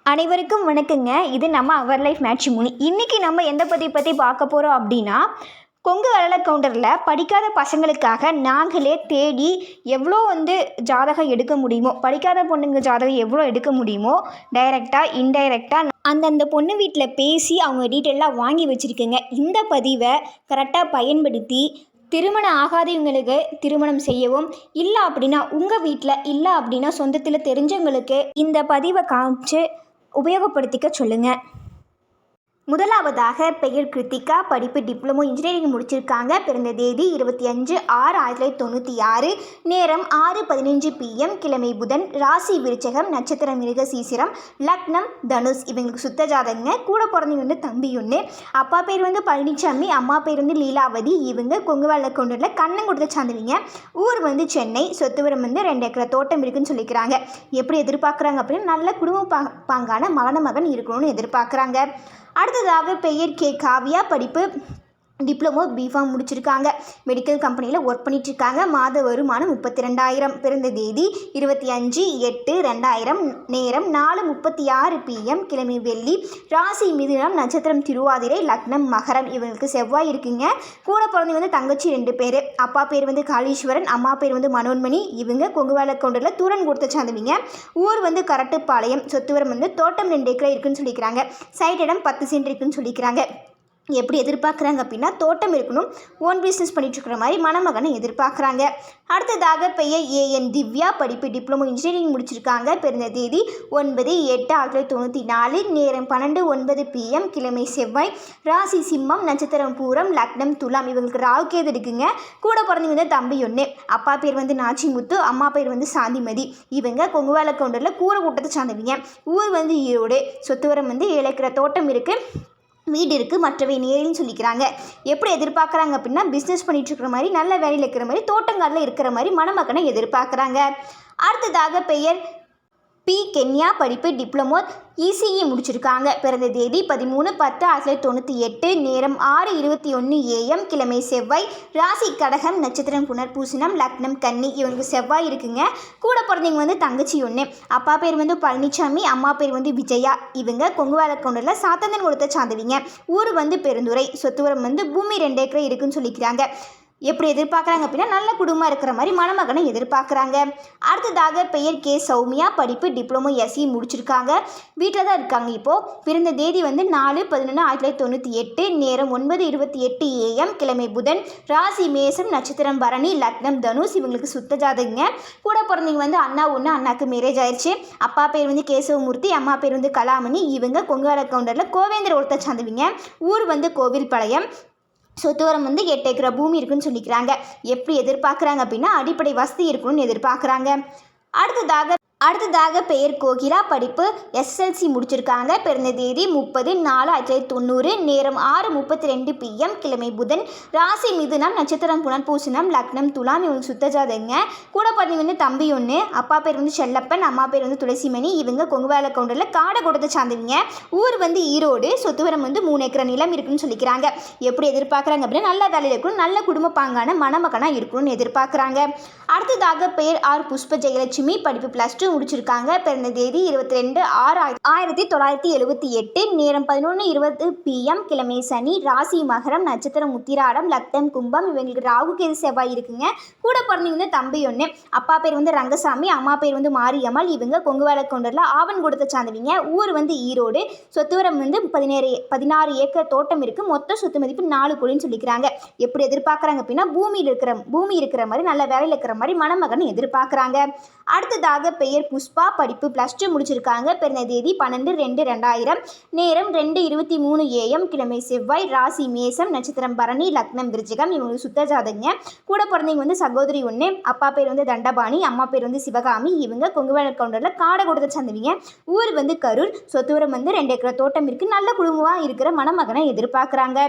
அனைவருக்கும் வணக்கங்க. இது நம்ம அவர் லைஃப் மேட்ரிமோனி. இன்றைக்கி நம்ம எந்த பற்றி பார்க்க போகிறோம் அப்படின்னா, கொங்கு வளல கவுண்டரில் படிக்காத பசங்களுக்காக நாங்களே தேடி எவ்வளோ ஜாதகம் எடுக்க முடியுமோ, படிக்காத பொண்ணுங்க ஜாதகம் எவ்வளோ எடுக்க முடியுமோ, டைரெக்டாக இன்டைரக்டாக அந்தந்த பொண்ணு வீட்டில் பேசி அவங்க டீட்டெயிலாக வாங்கி வச்சுருக்கேங்க. இந்த பதிவை கரெக்டாக பயன்படுத்தி திருமணம் ஆகாதவங்களுக்கு திருமணம் செய்யவும், இல்லை அப்படின்னா உங்கள் வீட்டில் இல்லை அப்படின்னா சொந்தத்தில் தெரிஞ்சவங்களுக்கு இந்த பதிவை காமிச்சு உபயோகப்படுத்திக்க சொல்லுங்கள். முதலாவதாக பெயர் கிருத்திகா. படிப்பு டிப்ளமோ இன்ஜினியரிங் முடிச்சிருக்காங்க. பிறந்த தேதி 25/6/1996. நேரம் 6:15 PM. கிழமை புதன். ராசி விருச்சகம். நட்சத்திரம் மிருகசீரிஷம். லக்னம் தனுஷ். இவங்களுக்கு சுத்த ஜாதகங்க. கூட பிறந்தவங்க தம்பி ஒன்று. அப்பா பேர் பழனிசாமி, அம்மா பேர் லீலாவதி. இவங்க கொங்கு வளல கவுண்டரில் கண்ணங்குடத்தை சார்ந்தவங்க. ஊர் சென்னை. சொத்துவரம் 2 ஏக்கர் தோட்டம் இருக்குன்னு சொல்லிக்கிறாங்க. எப்படி எதிர்பார்க்குறாங்க அப்படின்னா, நல்ல குடும்ப பாங்கான மகன் இருக்கணும்னு எதிர்பார்க்குறாங்க. அடுத்ததாக பெயர் கே காவியா. படிப்பு டிப்ளமோ பிஃபார்ம் முடிச்சிருக்காங்க. மெடிக்கல் கம்பெனியில் ஒர்க் பண்ணிட்டுருக்காங்க. மாத வருமானம் 32,000. பிறந்த தேதி 25/8/2000. நேரம் 4:36 PM. கிழமை வெள்ளி. ராசி மிதுனம். நட்சத்திரம் திருவாதிரை. லக்னம் மகரம். இவங்களுக்கு செவ்வாய் இருக்குங்க. கூட பிறந்தவங்க தங்கச்சி 2 பேர். அப்பா பேர் காளீஸ்வரன், அம்மா பேர் மனோன்மணி. இவங்க கொங்கு வளல கவுண்டரில் தூரன் கொடுத்த சார்ந்தவங்க. ஊர் கரட்டுப்பாளையம். சொத்துவரம் தோட்டம் 2 ஏக்கர் இருக்குன்னு சொல்லிக்கிறாங்க. சைட் இடம் 10 சென்ட் இருக்குன்னு சொல்லிக்கிறாங்க. எப்படி எதிர்பார்க்குறாங்க அப்படின்னா, தோட்டம் இருக்கணும், ஓன் பிஸ்னஸ் பண்ணிட்டுருக்கிற மாதிரி மணமகனை எதிர்பார்க்குறாங்க. அடுத்ததாக பெயர் ஏஎன் திவ்யா. படிப்பு டிப்ளமோ இன்ஜினியரிங் முடிச்சிருக்காங்க. பிறந்த தேதி 9/8/1994. நேரம் 12:09 PM. கிழமை செவ்வாய். ராசி சிம்மம். நட்சத்திரம் பூரம். லக்னம் துலாம். இவங்களுக்கு ராவுக்கேது இருக்குங்க. கூட பிறந்தவங்க தம்பி ஒன்று. அப்பா பேர் நாச்சிமுத்து, அம்மா பேர் சாந்திமதி. இவங்க கொங்கு வளல கவுண்டரில் கூரை கூட்டத்தை சார்ந்தவங்க. ஊர் ஈரோடு. சொத்துவரம் 7 ஏக்கர் தோட்டம் இருக்குது, வீடு இருக்குது, மற்றவை நேரில்னு சொல்லிக்கிறாங்க. எப்படி எதிர்பார்க்குறாங்க அப்படின்னா, பிஸ்னஸ் பண்ணிகிட்ருக்கிற மாதிரி, நல்ல வேலையில் இருக்கிற மாதிரி, தோட்டங்காலில் இருக்கிற மாதிரி மணமகனை எதிர்பார்க்குறாங்க. அடுத்ததாக பெயர் பி கென்யா. படிப்பு டிப்ளமோ இசிஇ முடிச்சிருக்காங்க. பிறந்த தேதி 13/10/1998. நேரம் 6:21 AM. கிழமை செவ்வாய். ராசி கடகம். நட்சத்திரம் புனர்பூசணம். லக்னம் கன்னி. இவங்களுக்கு செவ்வாய் இருக்குங்க. கூட பிறந்தவங்க தங்கச்சி ஒன்று. அப்பா பேர் பழனிசாமி, அம்மா பேர் விஜயா. இவங்க கொங்கு வளல கவுண்டரில் சாத்தந்தன் கொடுத்த சார்ந்தவங்க. ஊர் பெருந்துறை. சொத்துவரம் பூமி 2 ஏக்கர் இருக்குன்னு சொல்லிக்கிறாங்க. எப்படி எதிர்பார்க்குறாங்க அப்படின்னா, நல்ல குடும்பம் இருக்கிற மாதிரி மணமகனை எதிர்பார்க்குறாங்க. அடுத்ததாக பெயர் கே சௌமியா. படிப்பு டிப்ளமோ எஸ்சி முடிச்சிருக்காங்க. வீட்டில் தான் இருக்காங்க இப்போது. பிறந்த தேதி 4/11/1998. நேரம் 9:28 AM. கிழமை புதன். ராசி மேசம். நட்சத்திரம் பரணி. லக்னம் தனுஷ். இவங்களுக்கு சுத்த ஜாதகங்க. கூட பிறந்தவங்க அண்ணா ஒன்று. அண்ணாக்கு மேரேஜ் ஆயிடுச்சு. அப்பா பேர் கேசவமூர்த்தி, அம்மா பேர் கலாமணி. இவங்க கொங்கு வளல கவுண்டரில் கோவேந்தர் ஒருத்த சார்ந்தவங்க. ஊர் கோவில்பாளையம். சொத்துவரம் 8 ஏக்கர் பூமி இருக்குன்னு சொல்லிக்கிறாங்க. எப்படி எதிர்பார்க்குறாங்க அப்படின்னா, அடிப்படை வசதி இருக்கணும்னு எதிர்பார்க்குறாங்க. அடுத்ததாக பெயர் கோகிலா. படிப்பு எஸ்எல்சி முடிச்சிருக்காங்க. பிறந்த தேதி 30/4/1990. நேரம் 6:32 PM. கிழமை புதன். ராசி மிதுனம். நட்சத்திரம் புனர்பூசணம். லக்னம் துலாம். இவங்க சுத்த ஜாதகங்க. கூட பிறந்தவங்க தம்பி ஒன்று. அப்பா பேர் செல்லப்பன், அம்மா பேர் துளசிமணி. இவங்க கொங்கு வளல கவுண்டரில் காடை கொடுத்த சார்ந்தவங்க. ஊர் ஈரோடு. சொத்துவரம் 3 ஏக்கர் நிலம் இருக்குன்னு சொல்லிக்கிறாங்க. எப்படி எதிர்பார்க்குறாங்க அப்படின்னா, நல்ல வேலையில் இருக்கணும், நல்ல குடும்ப பாங்கான மணமகனாக இருக்கணும்னு எதிர்பார்க்குறாங்க. அடுத்ததாக பெயர் ஆர் புஷ்ப ஜெயலட்சுமி. படிப்பு +2 முடிச்சிருக்காங்க. பிறந்த தேதி 22/6/1978. நேரம் 11:20 PM. கிழமை சனி. ராசி மகரம். நட்சத்திரம் உத்திராடம். லக்னம் கும்பம். இவங்களுக்கு ராகுகேது செவ்வாய் இருக்குங்க. கூட பிறந்தவங்க தம்பி ஒன்று. அப்பா பேர் ரங்கசாமி, அம்மா பேர் மாரியம்மாள். இவங்க கொங்கு வளல கவுண்டரில் ஆவன் கொடுத்த சார்ந்தவங்க. ஊர் ஈரோடு. சொத்துவரம் 16 ஏக்கர் தோட்டம் இருக்குது. மொத்த சொத்து மதிப்பு 4 கோடின்னு சொல்லிக்கிறாங்க. எப்படி எதிர்பார்க்குறாங்க அப்படின்னா, பூமி இருக்கிற மாதிரி, நல்ல வேலையில் இருக்கிற மாதிரி மணமகன் எதிர்பார்க்குறாங்க. அடுத்ததாக பெயர் புஷ்பா. படிப்பு +2 முடிச்சிருக்காங்க. பிறந்த தேதி 12/2/2000. நேரம் 2:23 AM. கிழமை செவ்வாய். ராசி மேசம். நட்சத்திரம் பரணி. லக்னம் விருச்சிகம். இவங்க சுத்த ஜாதகங்க. கூட பிறந்தவங்க சகோதரி ஒன்று. அப்பா பேர் தண்டபாணி, அம்மா பேர் சிவகாமி. இவங்க கொங்கு வளல கவுண்டரில் காடை கொடுத்த சார்ந்தவங்க. ஊர் கரூர். சொத்துவரம் 2 ஏக்கர் தோட்டம் இருக்குது. நல்ல குடும்பமாக இருக்கிற மணமகனை எதிர்பார்க்குறாங்க.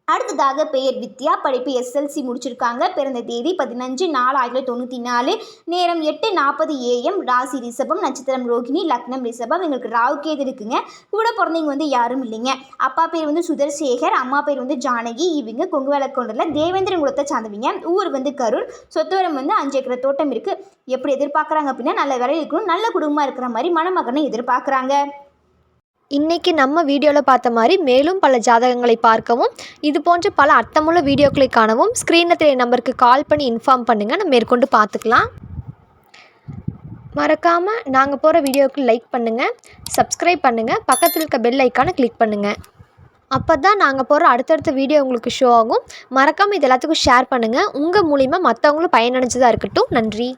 அடுத்ததாக பெயர் வித்யா. படிப்பு எஸ்எல்சி முடிச்சிருக்காங்க. பிறந்த தேதி 15/4/1994. நேரம் 8:40 AM. ராசி ரிஷபம். நட்சத்திரம் ரோகிணி. லக்னம் ரிஷபம். எங்களுக்கு ராவுக்கேது இருக்குங்க. கூட பிறந்தவங்க யாரும் இல்லைங்க. அப்பா பேர் சுதர்சேகர், அம்மா பேர் ஜானகி. இவங்க கொங்கு வளல கவுண்டரில் தேவேந்திரன் குலத்தை சார்ந்தவங்க. ஊர் கரூர். சொத்துவரம் 5 ஏக்கர் தோட்டம் இருக்குது. எப்படி எதிர்பார்க்குறாங்க அப்படின்னா, நல்ல வேலை இருக்கணும், நல்ல குடும்பமாக இருக்கிற மாதிரி மணமகனை எதிர்பார்க்குறாங்க. இன்றைக்கி நம்ம வீடியோவில் பார்த்த மாதிரி மேலும் பல ஜாதகங்களை பார்க்கவும் இது போன்ற பல அர்த்தமுள்ள வீடியோக்களை காணவும் ஸ்க்ரீனில் தெரிய நம்பருக்கு கால் பண்ணி இன்ஃபார்ம் பண்ணுங்கள். நம்ம மேற்கொண்டு பார்த்துக்கலாம். மறக்காமல் நாங்கள் போகிற வீடியோவுக்கு லைக் பண்ணுங்கள், சப்ஸ்கிரைப் பண்ணுங்கள், பக்கத்தில் இருக்க பெல் ஐக்கானை கிளிக் பண்ணுங்கள். அப்போ தான் நாங்கள் போகிற அடுத்தடுத்த வீடியோ உங்களுக்கு ஷோ ஆகும். மறக்காமல் இது எல்லாத்துக்கும் ஷேர் பண்ணுங்கள். உங்கள் மூலிமா மற்றவங்களும் பயனடைஞ்சதாக இருக்கட்டும். நன்றி.